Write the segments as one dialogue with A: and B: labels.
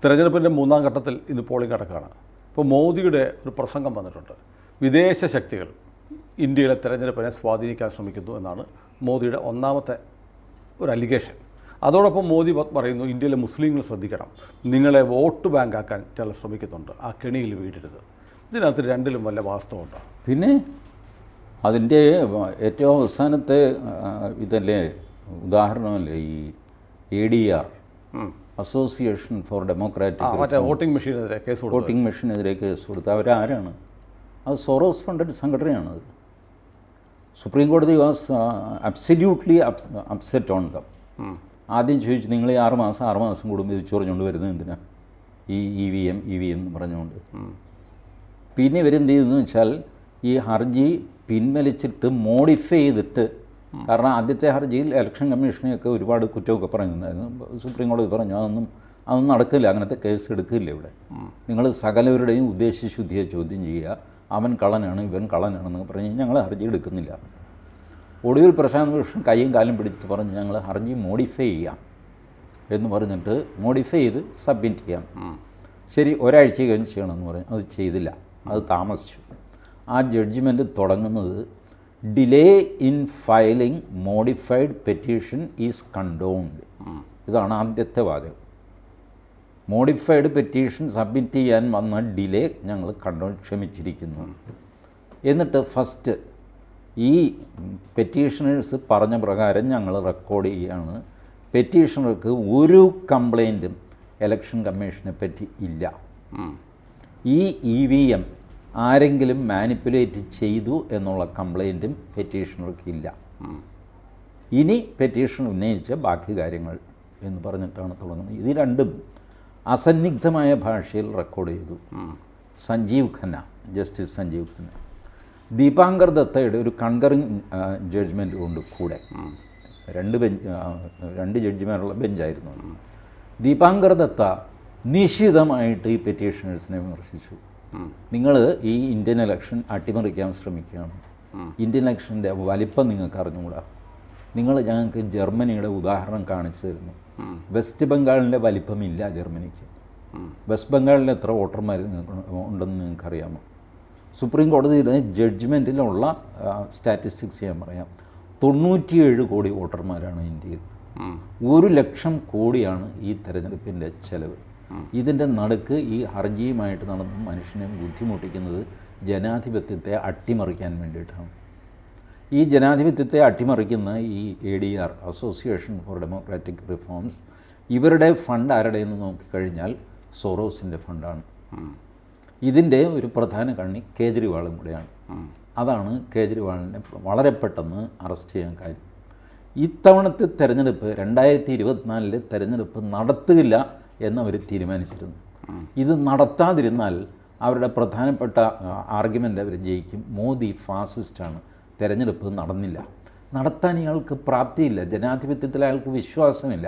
A: തെരഞ്ഞെടുപ്പിൻ്റെ മൂന്നാം ഘട്ടത്തിൽ ഇന്ന് പോളിംഗ് നടക്കുകയാണ്. ഇപ്പോൾ മോദിയുടെ ഒരു പ്രസംഗം വന്നിട്ടുണ്ട്. വിദേശ ശക്തികൾ ഇന്ത്യയിലെ തെരഞ്ഞെടുപ്പിനെ സ്വാധീനിക്കാൻ ശ്രമിക്കുന്നു എന്നാണ് മോദിയുടെ ഒന്നാമത്തെ ഒരു അലിഗേഷൻ. അതോടൊപ്പം മോദി പറയുന്നു, ഇന്ത്യയിലെ മുസ്ലിങ്ങൾ ശ്രദ്ധിക്കണം, നിങ്ങളെ വോട്ട് ബാങ്കാക്കാൻ ചിലർ ശ്രമിക്കുന്നുണ്ട്, ആ കെണിയിൽ വീഴരുത്. ഇതിനകത്ത് രണ്ടിലും വല്ല വാസ്തവമുണ്ടോ?
B: പിന്നെ അതിൻ്റെ ഏറ്റവും അവസാനത്തെ ഇതല്ലേ ഉദാഹരണമല്ലേ ഈ ADR, association for democratic
A: voting മെഷീനെതിരെ കേസ് കൊടുത്തു.
B: വോട്ടിംഗ് മെഷീനെതിരെ കേസ് കൊടുത്ത് അവരാരാണ്? അത് സോറോസ് ഫണ്ടഡ് സംഘടനയാണത്. സുപ്രീം കോടതി was absolutely upset on them. ആദ്യം ചോദിച്ചു, നിങ്ങൾ ഈ 6 മാസം കൂടുമ്പോൾ ഇത് ചൊറിഞ്ഞുകൊണ്ട് വരുന്നത് എന്തിനാണ് ഈ EVM എന്ന് പറഞ്ഞുകൊണ്ട്. പിന്നെ ഇവരെന്ത് ചെയ്തെന്ന് വെച്ചാൽ ഈ ഹർജി പിൻവലിച്ചിട്ട് മോഡിഫൈ ചെയ്തിട്ട്, കാരണം ആദ്യത്തെ ഹർജിയിൽ ഇലക്ഷൻ കമ്മീഷനെയൊക്കെ ഒരുപാട് കുറ്റമൊക്കെ പറയുന്നുണ്ടായിരുന്നു. സുപ്രീം കോടതി പറഞ്ഞു അതൊന്നും നടക്കില്ല, അങ്ങനത്തെ കേസ് എടുക്കില്ല ഇവിടെ. നിങ്ങൾ സകലവരുടെയും ഉദ്ദേശശുദ്ധിയെ ചോദ്യം ചെയ്യുക, അവൻ കള്ളനാണ് ഇവൻ കള്ളനാണെന്ന് പറഞ്ഞ് ഞങ്ങൾ ഹർജി എടുക്കുന്നില്ല. ഒടുവിൽ പ്രശാന്ത് ഭൂഷൺ കൈയും കാലും പിടിച്ചിട്ട് പറഞ്ഞു ഞങ്ങൾ ഹർജി മോഡിഫൈ ചെയ്യാം എന്ന് പറഞ്ഞിട്ട് മോഡിഫൈ ചെയ്ത് സബ്മിറ്റ് ചെയ്യാം. ശരി, ഒരാഴ്ച കഴിഞ്ഞ് ചെയ്യണമെന്ന് പറഞ്ഞു. അത് ചെയ്തില്ല, അത് താമസിച്ചു. ആ ജഡ്ജ്മെൻറ്റ് തുടങ്ങുന്നത് delay in filing modified petition is condoned. ഇതാണ് ആദ്യത്തെ വാചകം. മോഡിഫൈഡ് പെറ്റീഷൻ സബ്മിറ്റ് ചെയ്യാൻ വന്ന ഡിലേ ഞങ്ങൾ ക്ഷമിച്ചിരിക്കുന്നു. എന്നിട്ട് ഫസ്റ്റ് ഈ പെറ്റീഷണേഴ്സ് പറഞ്ഞ പ്രകാരം ഞങ്ങൾ റെക്കോർഡ് ചെയ്യുകയാണ്, പെറ്റീഷണർക്ക് ഒരു കംപ്ലൈൻറ്റും ഇലക്ഷൻ കമ്മീഷനെ പറ്റി ഇല്ല. ഈ EVM ആരെങ്കിലും മാനിപ്പുലേറ്റ് ചെയ്തു എന്നുള്ള കംപ്ലൈൻറ്റും പെറ്റീഷണർക്ക് ഇല്ല. ഇനി പെറ്റീഷൻ ഉന്നയിച്ച ബാക്കി കാര്യങ്ങൾ എന്ന് പറഞ്ഞിട്ടാണ് തുടങ്ങുന്നത്. ഇത് രണ്ടും അസന്നിഗ്ധമായ ഭാഷയിൽ റെക്കോർഡ് ചെയ്തു. ജസ്റ്റിസ് സഞ്ജീവ് ഖന്ന ദീപാങ്കർ ദത്തയുടെ ഒരു കൺകറിങ് ജഡ്ജ്മെൻറ്റ് കൊണ്ട് കൂടെ, രണ്ട് ജഡ്ജിമാരുള്ള ബെഞ്ചായിരുന്നു. ദീപാങ്കർ ദത്ത നിശ്ചിതമായിട്ട് ഈ പെറ്റീഷണേഴ്സിനെ വിമർശിച്ചു. നിങ്ങൾ ഈ ഇന്ത്യൻ ഇലക്ഷൻ അട്ടിമറിക്കാൻ ശ്രമിക്കുകയാണ്, ഇന്ത്യൻ ഇലക്ഷൻ്റെ വലിപ്പം നിങ്ങൾക്ക് അറിഞ്ഞുകൂടാ, നിങ്ങൾ ഞങ്ങൾക്ക് ജർമ്മനിയുടെ ഉദാഹരണം കാണിച്ചു തരുന്നു. വെസ്റ്റ് ബംഗാളിൻ്റെ വലിപ്പമില്ല ജർമ്മനിക്ക്. വെസ്റ്റ് ബംഗാളിൽ എത്ര വോട്ടർമാർ നിങ്ങൾക്ക് ഉണ്ടെന്ന് നിങ്ങൾക്കറിയാമോ? സുപ്രീം കോടതിയുടെ ജഡ്ജ്മെൻറ്റിലുള്ള സ്റ്റാറ്റിസ്റ്റിക്സ് ഞാൻ പറയാം. 97 കോടി വോട്ടർമാരാണ് ഇന്ത്യയിൽ. 1 ലക്ഷം കോടിയാണ് ഈ തെരഞ്ഞെടുപ്പിൻ്റെ ചെലവ്. ഇതിൻ്റെ നടുക്ക് ഈ ഹർജിയുമായിട്ട് നടന്ന് മനുഷ്യനെ ബുദ്ധിമുട്ടിക്കുന്നത് ജനാധിപത്യത്തെ അട്ടിമറിക്കാൻ വേണ്ടിയിട്ടാണ്. ഈ ജനാധിപത്യത്തെ അട്ടിമറിക്കുന്ന ഈ ADR, association for democratic reforms, ഇവരുടെ ഫണ്ട് ആരുടെയെന്ന് നോക്കിക്കഴിഞ്ഞാൽ സോറോസിൻ്റെ ഫണ്ടാണ്. ഇതിൻ്റെ ഒരു പ്രധാന കണ്ണി കേജ്രിവാളും കൂടെയാണ്. അതാണ് കേജ്രിവാളിനെ വളരെ പെട്ടെന്ന് അറസ്റ്റ് ചെയ്യാൻ കാര്യം. ഇത്തവണത്തെ തെരഞ്ഞെടുപ്പ് 2024 തെരഞ്ഞെടുപ്പ് നടത്തുകയില്ല എന്നവർ തീരുമാനിച്ചിരുന്നു. ഇത് നടത്താതിരുന്നാൽ അവരുടെ പ്രധാനപ്പെട്ട ആർഗ്യുമെൻ്റ് അവർ ജയിക്കും, മോദി ഫാസിസ്റ്റാണ്, തെരഞ്ഞെടുപ്പ് നടന്നില്ല, നടത്താൻ ഇയാൾക്ക് പ്രാപ്തിയില്ല, ജനാധിപത്യത്തിൽ അയാൾക്ക് വിശ്വാസമില്ല.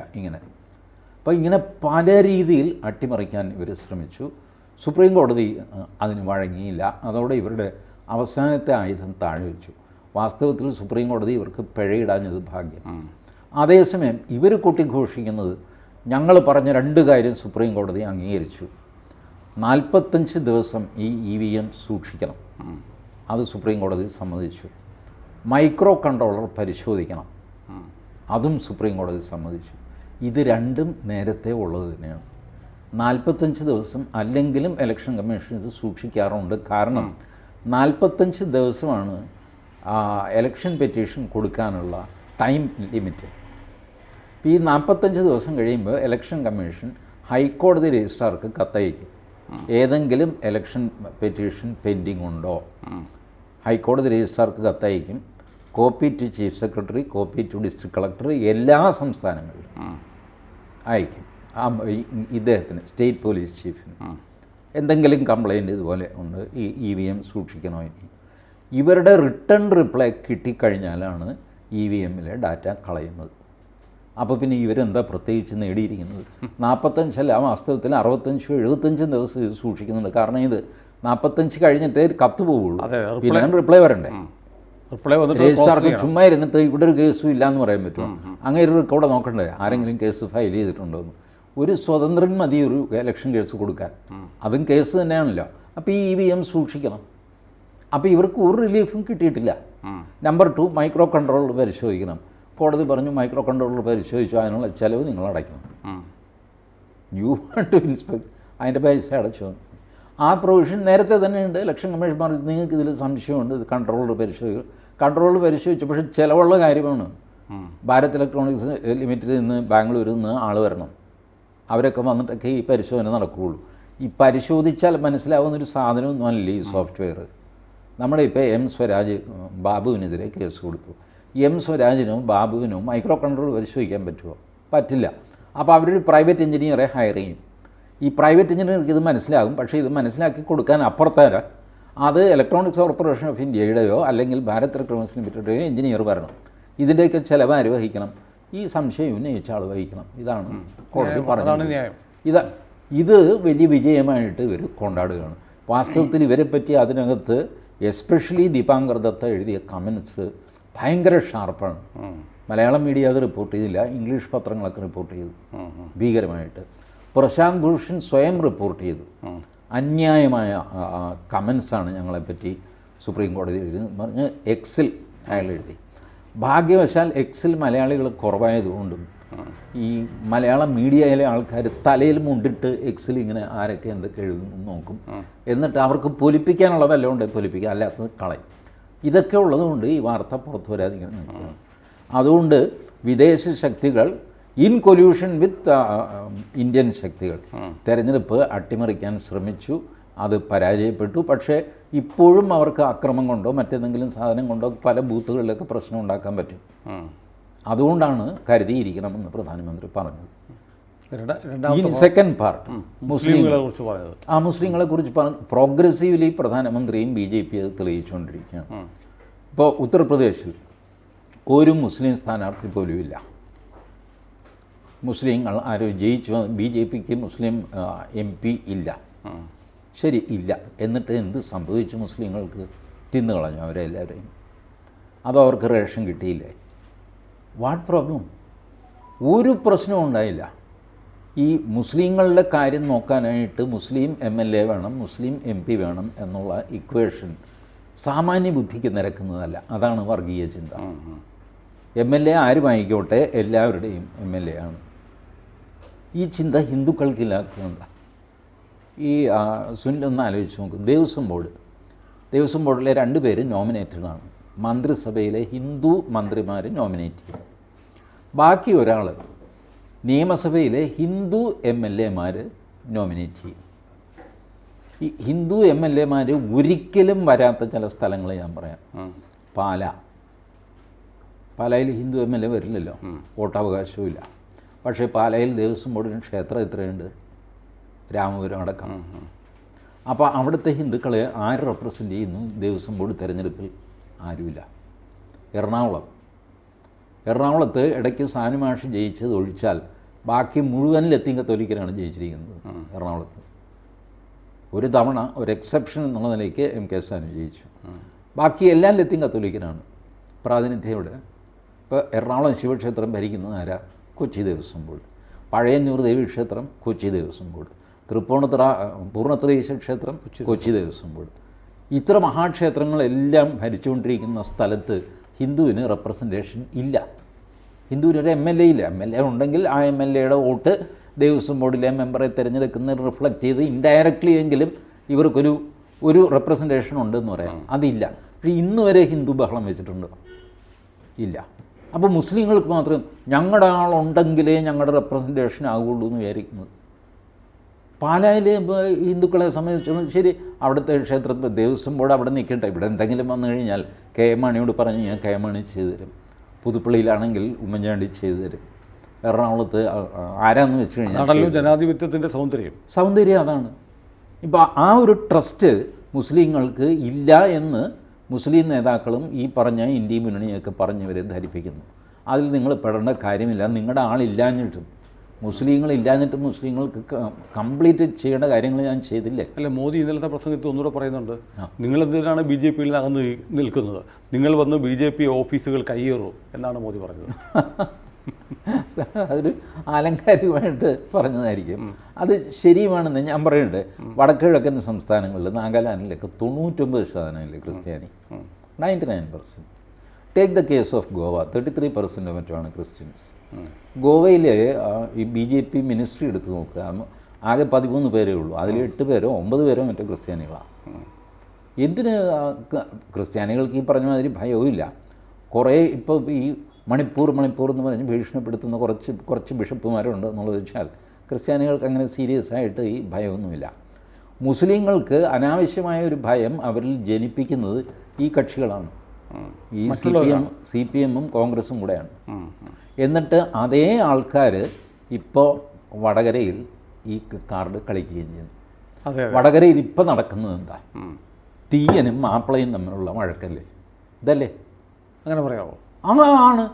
B: അപ്പോൾ ഇങ്ങനെ പല രീതിയിൽ അട്ടിമറിക്കാൻ ഇവർ ശ്രമിച്ചു. സുപ്രീം കോടതി അതിന് വഴങ്ങിയില്ല. അതോടെ ഇവരുടെ അവസാനത്തെ ആയുധം താഴെ വെച്ചു. വാസ്തവത്തിൽ സുപ്രീം കോടതി ഇവർക്ക് പിഴയിടാഞ്ഞത് ഭാഗ്യം. അതേസമയം ഇവർ കൊട്ടിഘോഷിക്കുന്നത് ഞങ്ങൾ പറഞ്ഞ 2 കാര്യം സുപ്രീം കോടതി അംഗീകരിച്ചു. 45 ദിവസം ഈ EVM സൂക്ഷിക്കണം, അത് സുപ്രീം കോടതി സമ്മതിച്ചു. മൈക്രോ കൺട്രോളർ പരിശോധിക്കണം, അതും സുപ്രീം കോടതി സമ്മതിച്ചു. ഇത് രണ്ടും നേരത്തെ ഉള്ളത് തന്നെയാണ്. 45 ദിവസം അല്ലെങ്കിലും ഇലക്ഷൻ കമ്മീഷൻ ഇത് സൂക്ഷിക്കാറുണ്ട്. കാരണം 45 ദിവസമാണ് ഇലക്ഷൻ പെറ്റീഷൻ കൊടുക്കാനുള്ള ടൈം ലിമിറ്റ്. ഈ 45 ദിവസം കഴിയുമ്പോൾ ഇലക്ഷൻ കമ്മീഷൻ ഹൈക്കോടതി രജിസ്ട്രാർക്ക് കത്തയക്കും, ഏതെങ്കിലും ഇലക്ഷൻ പെറ്റീഷൻ പെൻഡിങ് ഉണ്ടോ. ഹൈക്കോടതി രജിസ്ട്രാർക്ക് കത്തയക്കും, copy to chief secretary, copy to district collector, എല്ലാ സംസ്ഥാനങ്ങളിലും അയക്കും. ഇദ്ദേഹത്തിന് സ്റ്റേറ്റ് പോലീസ് ചീഫിന് എന്തെങ്കിലും കംപ്ലൈൻറ്റ് ഇതുപോലെ ഉണ്ട്, ഈ EVM സൂക്ഷിക്കണോ. ഇവരുടെ റിട്ടേൺ റിപ്ലൈ കിട്ടിക്കഴിഞ്ഞാലാണ് EVMലെ ഡാറ്റ കളയുന്നത്. അപ്പോൾ പിന്നെ ഇവരെന്താ പ്രത്യേകിച്ച് നേടിയിരിക്കുന്നത്? 45 അല്ല, വാസ്തവത്തിൽ 65-75 ദിവസം ഇത് സൂക്ഷിക്കുന്നുണ്ട്. കാരണം ഇത് 45 കഴിഞ്ഞിട്ടേ കത്ത് പോവുള്ളൂ, പിന്നെ റിപ്ലൈ വരണ്ടേ. രജിസ്ട്രാർക്ക് ചുമ്മാ ഇരുന്നിട്ട് ഇവിടെ ഒരു കേസും ഇല്ലയെന്ന് പറയാൻ പറ്റുമോ? അങ്ങനെ ഒരു റെക്കോർഡ് നോക്കണ്ടേ, ആരെങ്കിലും കേസ് ഫയൽ ചെയ്തിട്ടുണ്ടോ എന്ന്. ഒരു സ്വതന്ത്രൻ മതി ഒരു ഇലക്ഷൻ കേസ് കൊടുക്കാൻ, അതും കേസ് തന്നെയാണല്ലോ. അപ്പോൾ ഈ EVM സൂക്ഷിക്കണം. അപ്പോൾ ഇവർക്ക് ഒരു റിലീഫും കിട്ടിയിട്ടില്ല. നമ്പർ 2, മൈക്രോ കൺട്രോളർ പരിശോധിക്കണം. കോടതി പറഞ്ഞു മൈക്രോ കൺട്രോളർ പരിശോധിച്ചു, അതിനുള്ള ചിലവ് നിങ്ങൾ അടയ്ക്കണം. യു വാണ്ട് ടു ഇൻസ്പെക്ട്, അതിൻ്റെ പൈസ അടച്ചു. ആ പ്രൊവിഷൻ നേരത്തെ തന്നെ ഉണ്ട്. ഇലക്ഷൻ കമ്മീഷൻ പറഞ്ഞു നിങ്ങൾക്ക് ഇതിൽ സംശയമുണ്ട്, ഇത് കൺട്രോളർ പരിശോധിക്കും. കൺട്രോളർ പരിശോധിച്ചു, പക്ഷേ ചിലവുള്ള കാര്യമാണ്. ഭാരത് ഇലക്ട്രോണിക്സ് ലിമിറ്റഡിൽ നിന്ന് ബാംഗ്ലൂരിൽ നിന്ന് ആൾ വരണം, അവരൊക്കെ വന്നിട്ടൊക്കെ ഈ പരിശോധന നടക്കുകയുള്ളൂ. ഈ പരിശോധിച്ചാൽ മനസ്സിലാവുന്നൊരു സാധനമൊന്നും അല്ല ഈ സോഫ്റ്റ്വെയർ. നമ്മുടെ ഇപ്പോൾ എം സ്വരാജ് ബാബുവിനെതിരെ കേസ് കൊടുത്തു. എം സ്വരാജിനും ബാബുവിനും മൈക്രോ കൺട്രോൾ പരിശോധിക്കാൻ പറ്റുമോ? പറ്റില്ല. അപ്പോൾ അവരൊരു പ്രൈവറ്റ് എഞ്ചിനീയറെ ഹയർ ചെയ്യും. ഈ പ്രൈവറ്റ് എഞ്ചിനീയർക്ക് ഇത് മനസ്സിലാകും, പക്ഷേ ഇത് മനസ്സിലാക്കി കൊടുക്കാൻ അപ്പുറത്തേര അത് ഇലക്ട്രോണിക്സ് കോർപ്പറേഷൻ ഓഫ് ഇന്ത്യയുടെയോ അല്ലെങ്കിൽ ഭാരത് ഇലക്ട്രോണിക്സ് ലിമിറ്റഡുടെയോ എഞ്ചിനീയർ വരണം. ഇതിൻ്റെയൊക്കെ ചിലവ് ആര് വഹിക്കണം? ഈ സംശയം ഉന്നയിച്ച ആൾ വഹിക്കണം. ഇതാണ് കോടതി പറഞ്ഞത്. ഇത് വലിയ വിജയമായിട്ട് ഇവർ കൊണ്ടാടുകയാണ്. വാസ്തവത്തിൽ ഇവരെ പറ്റി അതിനകത്ത് എസ്പെഷ്യലി ദീപാങ്കർ ദത്ത എഴുതിയ കമൻസ് ഭയങ്കര ഷാർപ്പാണ്. മലയാളം മീഡിയ അത് റിപ്പോർട്ട് ചെയ്തില്ല, ഇംഗ്ലീഷ് പത്രങ്ങളൊക്കെ റിപ്പോർട്ട് ചെയ്തു ഭീകരമായിട്ട്. പ്രശാന്ത് ഭൂഷൺ സ്വയം റിപ്പോർട്ട് ചെയ്തു. അന്യായമായ കമൻസാണ് ഞങ്ങളെപ്പറ്റി സുപ്രീം കോടതി എഴുതി പറഞ്ഞ് എക്സിൽ അയാൾ എഴുതി. ഭാഗ്യവശാൽ എക്സിൽ മലയാളികൾ കുറവായതുകൊണ്ടും ഈ മലയാളം മീഡിയയിലെ ആൾക്കാർ തലയിൽ മുണ്ടിട്ട് എക്സിൽ ഇങ്ങനെ ആരൊക്കെ എന്തൊക്കെ എഴുതുന്നു നോക്കും, എന്നിട്ട് അവർക്ക് പൊലിപ്പിക്കാനുള്ള വല്ലതും ഉണ്ട് പൊലിപ്പിക്കുക, അല്ലാത്തത് കളയും. ഇതൊക്കെ ഉള്ളതുകൊണ്ട് ഈ വാർത്ത പുറത്തു വരാതിങ്ങനെ നിൽക്കുകയാണ്. അതുകൊണ്ട് വിദേശ ശക്തികൾ ഇൻ കൊല്യൂഷൻ വിത്ത് ഇന്ത്യൻ ശക്തികൾ തെരഞ്ഞെടുപ്പ് അട്ടിമറിക്കാൻ ശ്രമിച്ചു. അത് പരാജയപ്പെട്ടു. പക്ഷേ ഇപ്പോഴും അവർക്ക് അക്രമം കൊണ്ടോ മറ്റേതെങ്കിലും സാധനം കൊണ്ടോ പല ബൂത്തുകളിലൊക്കെ പ്രശ്നം ഉണ്ടാക്കാൻ പറ്റും. അതുകൊണ്ടാണ് കരുതിയിരിക്കണമെന്ന് പ്രധാനമന്ത്രി പറഞ്ഞത്. സെക്കൻഡ് പാർട്ട് മുസ്ലിങ്ങളെ കുറിച്ച് പറഞ്ഞു. പ്രോഗ്രസീവ്ലി പ്രധാനമന്ത്രിയും BJP അത് തെളിയിച്ചുകൊണ്ടിരിക്കുകയാണ്. ഇപ്പോൾ ഉത്തർപ്രദേശിൽ ഒരു മുസ്ലിം സ്ഥാനാർത്ഥി പോലും ഇല്ല. മുസ്ലിങ്ങൾ ആരും ജയിച്ചു, BJPക്ക് മുസ്ലിം MP ഇല്ല. ശരി, ഇല്ല. എന്നിട്ട് എന്ത് സംഭവിച്ചു? മുസ്ലിങ്ങൾക്ക് തിന്നുകളഞ്ഞു അവരെല്ലാവരെയും. അതോ അവർക്ക് റേഷൻ കിട്ടിയില്ലേ? What problem? ഒരു പ്രശ്നവും ഉണ്ടായില്ല. ഈ മുസ്ലിങ്ങളുടെ കാര്യം നോക്കാനായിട്ട് മുസ്ലിം MLA വേണം, മുസ്ലിം MP വേണം എന്നുള്ള ഇക്വേഷൻ സാമാന്യ ബുദ്ധിക്ക് നിരക്കുന്നതല്ല. അതാണ് വർഗീയ ചിന്ത. MLA ആരുമായിക്കോട്ടെ എല്ലാവരുടെയും MLA ആണ്. ഈ ചിന്ത ഹിന്ദുക്കൾക്കില്ലാത്തതെന്താ? ഈ സുനിലൊന്ന് ആലോചിച്ച് നോക്കും. ദേവസ്വം ബോർഡിലെ 2 പേര് നോമിനേറ്റഡാണ്. മന്ത്രിസഭയിലെ ഹിന്ദു മന്ത്രിമാർ നോമിനേറ്റ് ചെയ്യും. ബാക്കി ഒരാൾ നിയമസഭയിലെ ഹിന്ദു MLAമാർ നോമിനേറ്റ് ചെയ്യും. ഈ ഹിന്ദു MLAമാർ ഒരിക്കലും വരാത്ത ചില സ്ഥലങ്ങൾ ഞാൻ പറയാം. പാലായിൽ ഹിന്ദു MLA വരില്ലല്ലോ, വോട്ടവകാശവും ഇല്ല. പക്ഷേ പാലായിൽ ദേവസ്വം ബോർഡിന് ക്ഷേത്രം എത്രയുണ്ട്? രാമപുരം അടക്കം. അപ്പോൾ അവിടുത്തെ ഹിന്ദുക്കളെ ആര് റെപ്രസെൻ്റ് ചെയ്യുന്നു ദേവസ്വം ബോർഡ് തിരഞ്ഞെടുപ്പിൽ? ആരുമില്ല. എറണാകുളത്ത് ഇടയ്ക്ക് സാനുമാഷ് ജയിച്ചത് ഒഴിച്ചാൽ ബാക്കി മുഴുവൻ ലത്തീൻ കത്തോലിക്കരാണ് ജയിച്ചിരിക്കുന്നത് എറണാകുളത്ത്. ഒരു തവണ ഒരു എക്സെപ്ഷൻ എന്നുള്ള നിലയ്ക്ക് MK സാനു ജയിച്ചു. ബാക്കി എല്ലാം ലത്തീൻ കത്തോലിക്കരാണ് പ്രാതിനിധ്യയോടെ. ഇപ്പോൾ എറണാകുളം ശിവക്ഷേത്രം ഭരിക്കുന്നത് ആരാ? കൊച്ചി ദേവസ്വം ബോർഡ്. പഴയന്നൂർ ദേവീക്ഷേത്രം കൊച്ചി ദേവസ്വം ബോർഡ്. തൃപ്പൂണിത്തുറ പൂർണ്ണത്ര ഈശ്വര ക്ഷേത്രം കൊച്ചി ദേവസ്വം ബോർഡ്. ഇത്ര മഹാക്ഷേത്രങ്ങളെല്ലാം ഭരിച്ചുകൊണ്ടിരിക്കുന്ന സ്ഥലത്ത് ഹിന്ദുവിന് റെപ്രസെൻറ്റേഷൻ ഇല്ല. ഹിന്ദുവിനൊരു MLA ഇല്ല. MLA ഉണ്ടെങ്കിൽ ആ MLAയുടെ വോട്ട് ദേവസ്വം ബോർഡിലെ മെമ്പറെ തിരഞ്ഞെടുക്കുന്നത് റിഫ്ലക്റ്റ് ചെയ്ത് ഇൻഡയറക്റ്റ്ലി എങ്കിലും ഇവർക്കൊരു റെപ്രസെൻറ്റേഷൻ ഉണ്ടെന്ന് പറയാം. അതില്ല. പക്ഷേ ഇന്ന് വരെ ഹിന്ദു ബഹളം വെച്ചിട്ടുണ്ടോ? ഇല്ല. അപ്പോൾ മുസ്ലിങ്ങൾക്ക് മാത്രം ഞങ്ങളുടെ ആളുണ്ടെങ്കിലേ ഞങ്ങളുടെ റെപ്രസെൻറ്റേഷൻ ആകുള്ളൂ എന്ന് വിചാരിക്കുന്നത്. പാലായിൽ ഹിന്ദുക്കളെ സംബന്ധിച്ചോളം ശരി, അവിടുത്തെ ക്ഷേത്രത്തിൽ ദേവസ്വം ബോർഡ് അവിടെ നിൽക്കട്ടെ. ഇവിടെ എന്തെങ്കിലും വന്നു കഴിഞ്ഞാൽ KM മാണിയോട് പറഞ്ഞു ഞാൻ KM മാണി ചെയ്തു തരും. പുതുപ്പള്ളിയിലാണെങ്കിൽ ഉമ്മൻചാണ്ടി ചെയ്തു തരും. എറണാകുളത്ത് ആരാന്ന് വെച്ച് കഴിഞ്ഞാൽ
A: ജനാധിപത്യത്തിൻ്റെ സൗന്ദര്യം
B: അതാണ്. ഇപ്പോൾ ആ ഒരു ട്രസ്റ്റ് മുസ്ലിങ്ങൾക്ക് ഇല്ല എന്ന് മുസ്ലിം നേതാക്കളും ഈ പറഞ്ഞ ഇന്ത്യ മുന്നണിയൊക്കെ പറഞ്ഞവരെ ധരിപ്പിക്കുന്നു. അതിൽ നിങ്ങൾ പെടേണ്ട കാര്യമില്ല. നിങ്ങളുടെ ആളില്ലാഞ്ഞിട്ടും മുസ്ലിങ്ങളില്ലാഞ്ഞിട്ടും മുസ്ലിങ്ങൾക്ക് കംപ്ലീറ്റ് ചെയ്യേണ്ട കാര്യങ്ങൾ ഞാൻ ചെയ്തില്ലേ?
A: അല്ല, മോദി ഇന്നലത്തെ പ്രസംഗത്തിൽ ഒന്നുകൂടെ പറയുന്നുണ്ട്, നിങ്ങളെന്തിനാണ് BJPയിൽ നിന്ന് അകന്ന് നിൽക്കുന്നത്? നിങ്ങൾ വന്ന് BJP ഓഫീസുകൾ കയ്യേറൂ എന്നാണ് മോദി പറഞ്ഞത്.
B: അതൊരു ആലങ്കാരികമായിട്ട് പറഞ്ഞതായിരിക്കും. അത് ശരിയുമാണെന്ന് ഞാൻ പറയുന്നുണ്ട്. വടക്കുകിഴക്കൻ സംസ്ഥാനങ്ങളിൽ നാഗാലാൻഡിലൊക്കെ 99% ക്രിസ്ത്യാനി, 99%. Take the case of Goa, 33% മറ്റുമാണ് ക്രിസ്ത്യൻസ്. ഗോവയിൽ ഈ BJP മിനിസ്ട്രി എടുത്ത് നോക്കുക, ആകെ 13 പേരേ ഉള്ളൂ. അതിൽ 8 പേരോ 9 പേരോ മറ്റോ ക്രിസ്ത്യാനികളാണ്. എന്തിന് ക്രിസ്ത്യാനികൾക്ക് ഈ പറഞ്ഞ മാതിരി ഭയവും ഇല്ല. കുറേ ഇപ്പോൾ ഈ മണിപ്പൂർ എന്ന് പറഞ്ഞ് ഭീഷണിപ്പെടുത്തുന്ന കുറച്ച് ബിഷപ്പുമാരുണ്ട് എന്നുള്ളത് വെച്ചാൽ ക്രിസ്ത്യാനികൾക്ക് അങ്ങനെ സീരിയസ് ആയിട്ട് ഈ ഭയമൊന്നുമില്ല. മുസ്ലിങ്ങൾക്ക് അനാവശ്യമായ ഒരു ഭയം അവരിൽ ജനിപ്പിക്കുന്നത് ഈ കക്ഷികളാണ്, ഈ CPM-ഉം കോൺഗ്രസും കൂടെയാണ്. എന്നിട്ട് അതേ ആൾക്കാർ ഇപ്പോൾ വടകരയിൽ ഈ കാർഡ് കളിക്കുകയും ചെയ്യുന്നു. വടകരയിൽ ഇപ്പം നടക്കുന്നത് എന്താ? തീയനും മാപ്പിളയും തമ്മിലുള്ള വഴക്കല്ലേ? ഇതല്ലേ?
A: അങ്ങനെ പറയാമോ?
B: ആണ്.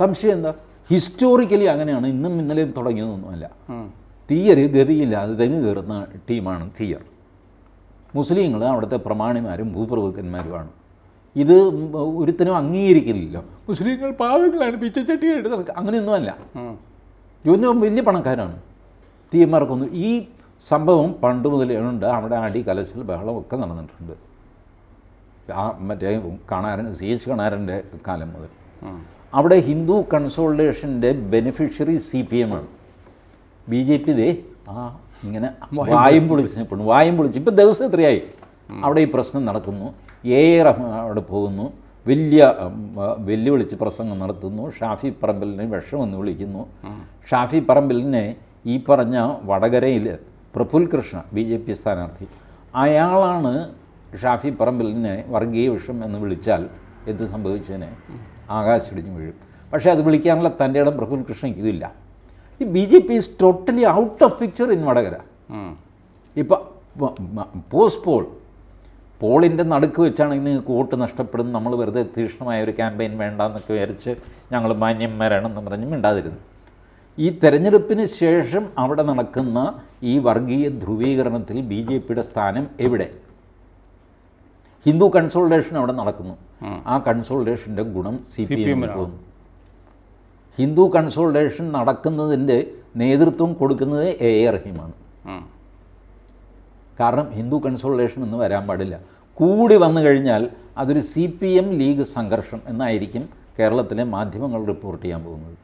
B: സംശയം എന്താ? ഹിസ്റ്റോറിക്കലി അങ്ങനെയാണ്. ഇന്നും ഇന്നലെയും തുടങ്ങിയതൊന്നുമല്ല. തീയർ ഗതിയില്ലാതെ തെങ്ങ് കയറുന്ന ടീമാണ് തീയർ. മുസ്ലിങ്ങൾ അവിടുത്തെ പ്രമാണിമാരും ഭൂപ്രഭുക്കന്മാരുമാണ്. ഇത് ഒരുത്തനും അംഗീകരിക്കില്ലല്ലോ. മുസ്ലിങ്ങൾ പാവങ്ങളാണ്, പിച്ചച്ചട്ടിയായിട്ട് നടക്കുക, അങ്ങനെയൊന്നുമല്ല. ഇവനും വലിയ പണക്കാരാണ്. തീയന്മാർക്കൊന്നും ഈ സംഭവം പണ്ട് മുതലേ ഉണ്ട്. അവിടെ അടി കലശൽ ബഹളമൊക്കെ നടന്നിട്ടുണ്ട്. മറ്റേ CH കണാരൻ്റെ കാലം മുതൽ. അവിടെ ഹിന്ദു കൺസോളിഡേഷൻ്റെ ബെനിഫിഷ്യറി CPM-ആണ്. BJP ഇങ്ങനെ വായും പൊളിച്ച് ഇപ്പം ദിവസം എത്രയായി അവിടെ ഈ പ്രശ്നം നടക്കുന്നു. റഹ്മാൻ അവിടെ പോകുന്നു, വലിയ വെല്ലുവിളിച്ച് പ്രസംഗം നടത്തുന്നു. ഷാഫി പറമ്പലിനെ വിഷമെന്ന് വിളിക്കുന്നു. ഷാഫി പറമ്പലിനെ ഈ പറഞ്ഞ വടകരയിൽ പ്രഫുൽ കൃഷ്ണ BJP സ്ഥാനാർത്ഥി, അയാളാണ് ഷാഫി പറമ്പലിനെ വർഗീയ വിഷം എന്ന് വിളിച്ചാൽ എന്ത് സംഭവിച്ചതിനെ ആകാശിടിഞ്ഞ് വീഴും. പക്ഷേ അത് വിളിക്കാനുള്ള തൻ്റെ ഇടം പ്രഫുൽ കൃഷ്ണയ്ക്കും ഇല്ല. ഈ BJP is totally out of picture in Vadakara. ഇപ്പോൾ പോളിൻ്റെ നടുക്ക് വെച്ചാണെങ്കിൽ നിങ്ങൾക്ക് വോട്ട് നഷ്ടപ്പെടും, നമ്മൾ വെറുതെ തീക്ഷ്ണമായ ഒരു ക്യാമ്പയിൻ വേണ്ടെന്നൊക്കെ വിചാരിച്ച് ഞങ്ങൾ മാന്യന്മാരാണെന്ന് പറഞ്ഞ് മിണ്ടാതിരുന്നു. ഈ തെരഞ്ഞെടുപ്പിന് ശേഷം അവിടെ നടക്കുന്ന ഈ വർഗീയ ധ്രുവീകരണത്തിൽ BJPയുടെ സ്ഥാനം എവിടെ? ഹിന്ദു കൺസോളിഡേഷൻ അവിടെ നടക്കുന്നു. ആ കൺസോളിഡേഷൻ്റെ ഗുണം CPM-ന് പോകുന്നു. ഹിന്ദു കൺസോളിഡേഷൻ നടക്കുന്നതിൻ്റെ നേതൃത്വം കൊടുക്കുന്നത് റഹീമാണ്. കാരണം ഹിന്ദു കൺസോളിഡേഷൻ എന്ന് വരാൻ പാടില്ല. കൂടി വന്നു കഴിഞ്ഞാൽ അതൊരു CPM ലീഗ് സംഘർഷം എന്നായിരിക്കും കേരളത്തിലെ മാധ്യമങ്ങൾ റിപ്പോർട്ട് ചെയ്യാൻ പോകുന്നത്.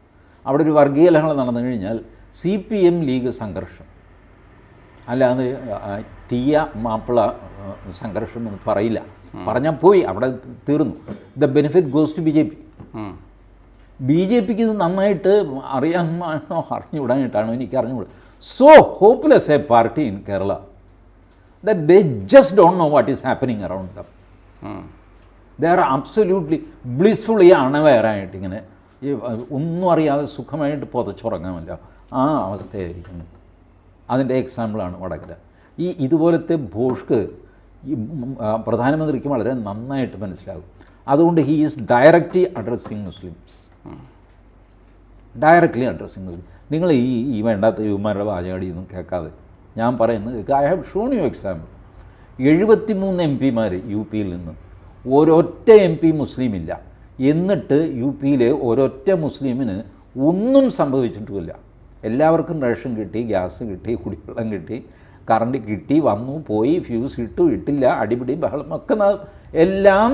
B: അവിടെ ഒരു വർഗീയ ലഹള നടന്നു കഴിഞ്ഞാൽ CPM ലീഗ് സംഘർഷം, അല്ലാതെ തീയ മാപ്പിള സംഘർഷം എന്ന് പറയില്ല. പറഞ്ഞാൽ പോയി, അവിടെ തീർന്നു. ദ ബെനിഫിറ്റ് ഗോസ് ടു BJPക്ക് ഇത് നന്നായിട്ട് അറിയാമാണോ അറിഞ്ഞുവിടാനായിട്ടാണോ എനിക്ക് അറിഞ്ഞുകൂടാ. So hopeless A party in Kerala that they just don't know what is happening around them. They are absolutely blissfully unaware ആയിട്ട് ഇങ്ങനെ ഒന്നും അറിയാതെ സുഖമായിട്ട് പുതച്ചുറങ്ങാമല്ലോ, ആ അവസ്ഥയായിരിക്കുന്നു. അതിൻ്റെ എക്സാമ്പിളാണ് വടകര. ഇതുപോലത്തെ ഭോഷ്ക്ക് പ്രധാനമന്ത്രിക്ക് വളരെ നന്നായിട്ട് മനസ്സിലാകും. അതുകൊണ്ട് he is directly addressing Muslims. നിങ്ങൾ ഈ വേണ്ടാത്ത യുവമാരുടെ വാചകടിയൊന്നും കേൾക്കാതെ ഞാൻ പറയുന്നത്, I have shown you example. 73 MP-മാർ UP നിന്ന് ഒരൊറ്റ MP മുസ്ലിം ഇല്ല. എന്നിട്ട് UP-യിലെ ഒരൊറ്റ മുസ്ലിമിന് ഒന്നും സംഭവിച്ചിട്ടുമില്ല. എല്ലാവർക്കും റേഷൻ കിട്ടി, ഗ്യാസ് കിട്ടി, കുടിവെള്ളം കിട്ടി, കറണ്ട് കിട്ടി, വന്നു പോയി, ഫ്യൂസ് ഇട്ടു ഇട്ടില്ല, അടിപിടി ബഹളം ഒക്കെ എല്ലാം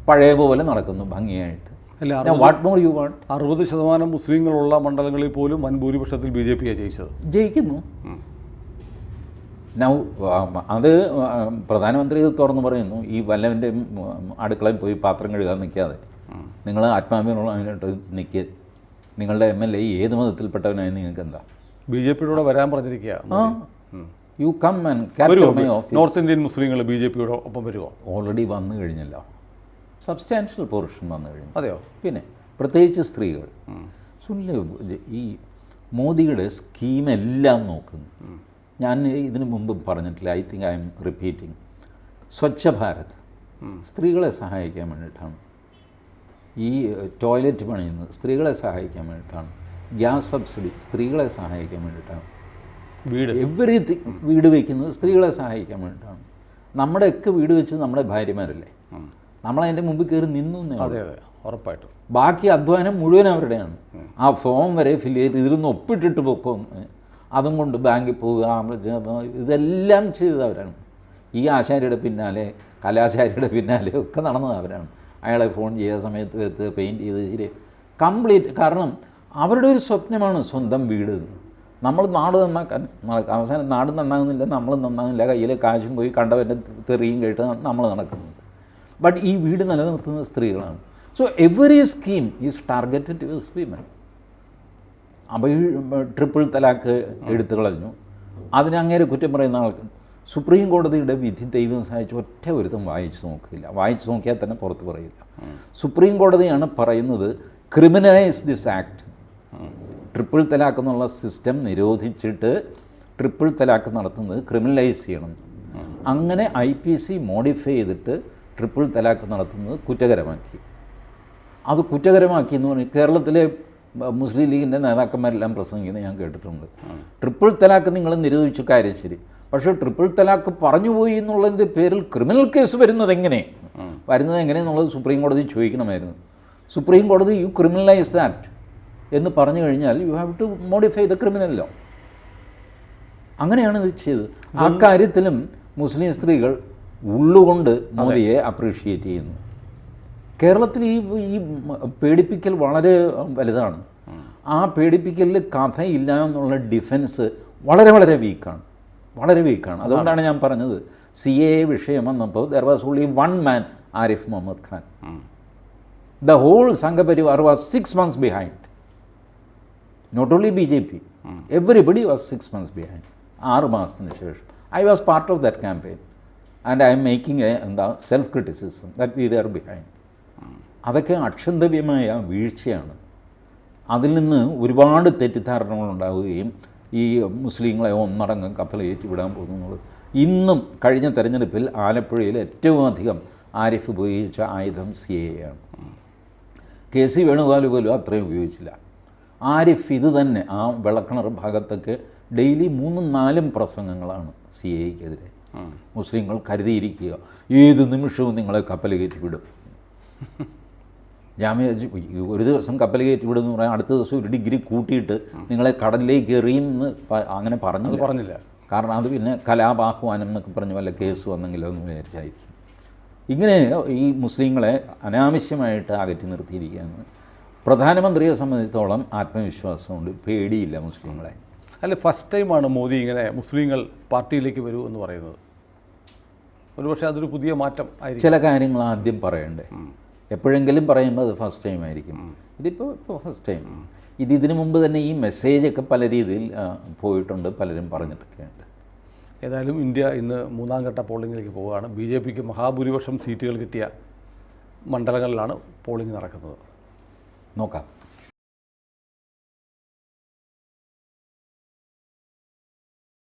B: പഴയ പോലെ നടക്കുന്നു ഭംഗിയായിട്ട്. What more you want?
A: 60% മുസ്ലിങ്ങളുള്ള മണ്ഡലങ്ങളിൽ പോലും വൻ ഭൂരിപക്ഷത്തിൽ BJP-യാണ്
B: ജയിക്കുന്നു. അത് പ്രധാനമന്ത്രി തുറന്ന് പറയുന്നു, ഈ വല്ലവൻ്റെ അടുക്കളയിൽ പോയി പാത്രം കഴുകാൻ നിൽക്കാതെ നിങ്ങൾ ആത്മാഭിമാനമായിട്ട് നിൽക്കുക. നിങ്ങളുടെ MLA ഏത് മതത്തിൽപ്പെട്ടവനായി നിങ്ങൾക്ക് എന്താ?
A: BJP-യുടെ വരാൻ പറഞ്ഞിരിക്കുക.
B: You come and capture my office.
A: North Indian മുസ്ലിങ്ങൾ BJP-യുടെ ഒപ്പം വരുമോ?
B: ഓൾറെഡി വന്നു കഴിഞ്ഞല്ലോ, സബ്സ്റ്റാൻഷ്യൽ പോർഷൻ വന്നു കഴിഞ്ഞു.
A: അതെയോ?
B: പിന്നെ പ്രത്യേകിച്ച് സ്ത്രീകൾ. ഈ മോദിയുടെ സ്കീമെല്ലാം നോക്കുന്നു. ഞാൻ ഇതിനു മുമ്പ് പറഞ്ഞിട്ടില്ല, I think I M repeating. Swachh Bharat സ്ത്രീകളെ സഹായിക്കാൻ വേണ്ടിയിട്ടാണ്. ഈ ടോയ്ലറ്റ് പണിയുന്നത് സ്ത്രീകളെ സഹായിക്കാൻ വേണ്ടിയിട്ടാണ്. ഗ്യാസ് സബ്സിഡി സ്ത്രീകളെ സഹായിക്കാൻ വേണ്ടിയിട്ടാണ്. എവറിത്തിങ് വീട് വയ്ക്കുന്നത് സ്ത്രീകളെ സഹായിക്കാൻ വേണ്ടിയിട്ടാണ്. നമ്മുടെയൊക്കെ വീട് വെച്ച് നമ്മുടെ ഭാര്യമാരല്ലേ, നമ്മളതിൻ്റെ മുമ്പ് കയറി നിന്നു.
A: ഉറപ്പായിട്ടും.
B: ബാക്കി അധ്വാനം മുഴുവൻ അവരുടെയാണ്. ആ ഫോം വരെ ഫില്ല് ചെയ്ത് ഇതിലൊന്ന് ഒപ്പിട്ടിട്ട് പൊക്കും, അതും കൊണ്ട് ബാങ്കിൽ പോവുക, ഇതെല്ലാം ചെയ്തത് അവരാണ്. ഈ ആശാരിയുടെ പിന്നാലെ, കലാശാരിയുടെ പിന്നാലെ ഒക്കെ നടന്നത് അവരാണ്. അയാളെ ഫോൺ ചെയ്യുക, സമയത്ത് എത്തുക, പെയിൻറ്റ് ചെയ്ത് ശരി കംപ്ലീറ്റ്. കാരണം അവരുടെ ഒരു സ്വപ്നമാണ് സ്വന്തം വീട്. നമ്മൾ നാട് നന്നാക്കാൻ അവസാനം നാട് നന്നാകുന്നില്ല, നമ്മൾ നന്നാകുന്നില്ല, കയ്യിലെ കാശും പോയി കണ്ടവൻ്റെ തെറിയും കേട്ട് നമ്മൾ നടക്കുന്നുണ്ട്. ബട്ട് ഈ വീട് നിലനിർത്തുന്ന സ്ത്രീകളാണ്. So every scheme is targeted to women. അപ്പോൾ ഈ ട്രിപ്പിൾ തലാക്ക് എടുത്തു കളഞ്ഞു. അതിനങ്ങേരെ കുറ്റം പറയുന്ന ആൾക്ക് സുപ്രീം കോടതിയുടെ വിധി ദൈവം സഹായിച്ച് ഒറ്റ ഒരുത്തം വായിച്ചു നോക്കില്ല. വായിച്ചു നോക്കിയാൽ തന്നെ പുറത്ത് പറയില്ല. സുപ്രീം കോടതിയാണ് പറയുന്നത് ക്രിമിനലൈസ് ദിസ് ആക്ട്. ട്രിപ്പിൾ തലാക്ക് എന്നുള്ള സിസ്റ്റം നിരോധിച്ചിട്ട് ട്രിപ്പിൾ തലാക്ക് നടത്തുന്നത് ക്രിമിനലൈസ് ചെയ്യണം. അങ്ങനെ IPC മോഡിഫൈ ചെയ്തിട്ട് ട്രിപ്പിൾ തലാക്ക് നടത്തുന്നത് കുറ്റകരമാക്കി. അത് കുറ്റകരമാക്കി എന്ന് പറഞ്ഞാൽ കേരളത്തിലെ മുസ്ലിം ലീഗിൻ്റെ നേതാക്കന്മാരെല്ലാം പ്രസംഗിക്കുന്നത് ഞാൻ കേട്ടിട്ടുണ്ട്. ട്രിപ്പിൾ തലാക്ക് നിങ്ങൾ നിരോധിച്ചു, കാര്യം ശരി, പക്ഷേ ട്രിപ്പിൾ തലാക്ക് പറഞ്ഞുപോയി എന്നുള്ളതിൻ്റെ പേരിൽ ക്രിമിനൽ കേസ് വരുന്നത് എങ്ങനെയെന്നുള്ളത് സുപ്രീം കോടതി ചോദിക്കണമായിരുന്നു. സുപ്രീം കോടതി യു ക്രിമിനലൈസ് ദാറ്റ് എന്ന് പറഞ്ഞു കഴിഞ്ഞാൽ you have to modify the criminal law. അങ്ങനെയാണ് ഇത് ചെയ്തത്. ആ കാര്യത്തിലും മുസ്ലിം സ്ത്രീകൾ ഉള്ളുകൊണ്ട് മോദിയെ അപ്രീഷിയേറ്റ് ചെയ്യുന്നു. കേരളത്തിൽ ഈ പേടിപ്പിക്കൽ വളരെ വലുതാണ്. ആ പേടിപ്പിക്കലിൽ കഥയില്ല എന്നുള്ള ഡിഫൻസ് വളരെ വളരെ വീക്കാണ്. അതുകൊണ്ടാണ് ഞാൻ പറഞ്ഞത് CAA വിഷയം വന്നപ്പോൾ there was only one man, Arif Muhammad Khan. The whole Sangh Parivar was 6 months behind. Not only BJP, everybody was 6 months behind. 6 മാസത്തിന് ശേഷം I was part of that campaign and I am making a self-criticism that we were behind. അതൊക്കെ അക്ഷന്തവ്യമായ വീഴ്ചയാണ്. അതിൽ നിന്ന് ഒരുപാട് തെറ്റിദ്ധാരണകളുണ്ടാവുകയും ഈ മുസ്ലിങ്ങളെ ഒന്നടങ്കം കപ്പലേറ്റി വിടാൻ പോകുന്നത്. ഇന്നും കഴിഞ്ഞ തെരഞ്ഞെടുപ്പിൽ ആലപ്പുഴയിൽ ഏറ്റവും അധികം ആരിഫ് ഉപയോഗിച്ച ആയുധം CAA ആണ്. KC വേണുഗോപാൽ പോലും അത്രയും ഉപയോഗിച്ചില്ല. ആരിഫ് ഇത് തന്നെ ആ വെള്ളക്കിണർ ഭാഗത്തൊക്കെ ഡെയിലി 3-4 പ്രസംഗങ്ങളാണ് CAA-ക്കെതിരെ. മുസ്ലിങ്ങൾ കരുതിയിരിക്കുക, ഏത് നിമിഷവും നിങ്ങളെ കപ്പൽ കയറ്റി വിടും. ഞാൻ ഒരു ദിവസം കപ്പൽ കയറ്റി വിടുമെന്ന് പറയാൻ അടുത്ത ദിവസം ഒരു ഡിഗ്രി കൂട്ടിയിട്ട് നിങ്ങളെ കടലിലേക്ക് എറിയുമെന്ന് അങ്ങനെ പറഞ്ഞില്ല. കാരണം അത് പിന്നെ കലാപാഹ്വാനം എന്നൊക്കെ പറഞ്ഞ് വല്ല കേസ് വന്നെങ്കിലോ എന്ന് വിചാരിച്ചായിരിക്കും. ഇങ്ങനെ ഈ മുസ്ലിങ്ങളെ അനാവശ്യമായിട്ട് അകറ്റി നിർത്തിയിരിക്കുകയാണ്. പ്രധാനമന്ത്രിയെ സംബന്ധിച്ചിടത്തോളം ആത്മവിശ്വാസമുണ്ട്, പേടിയില്ല മുസ്ലിങ്ങളെ.
A: അല്ല, ഫസ്റ്റ് ടൈമാണ് മോദി ഇങ്ങനെ മുസ്ലിങ്ങൾ പാർട്ടിയിലേക്ക് വരൂ എന്ന് പറയുന്നത്. ഒരുപക്ഷെ അതൊരു പുതിയ മാറ്റം ആയിരിക്കും.
B: ചില കാര്യങ്ങൾ ആദ്യം പറയണ്ടേ, എപ്പോഴെങ്കിലും പറയുമ്പോൾ അത് ഫസ്റ്റ് ടൈം ആയിരിക്കും. ഇപ്പോൾ ഫസ്റ്റ് ടൈം. ഇതിനു മുമ്പ് തന്നെ ഈ മെസ്സേജൊക്കെ പല രീതിയിൽ പോയിട്ടുണ്ട്, പലരും പറഞ്ഞിട്ടൊക്കെയുണ്ട്.
A: ഏതായാലും ഇന്ത്യ ഇന്ന് 3ാം ഘട്ട പോളിംഗിലേക്ക് പോവുകയാണ്. BJPക്ക് മഹാഭൂരിപക്ഷം സീറ്റുകൾ കിട്ടിയ മണ്ഡലങ്ങളിലാണ് പോളിംഗ് നടക്കുന്നത്.
B: നോക്കാം.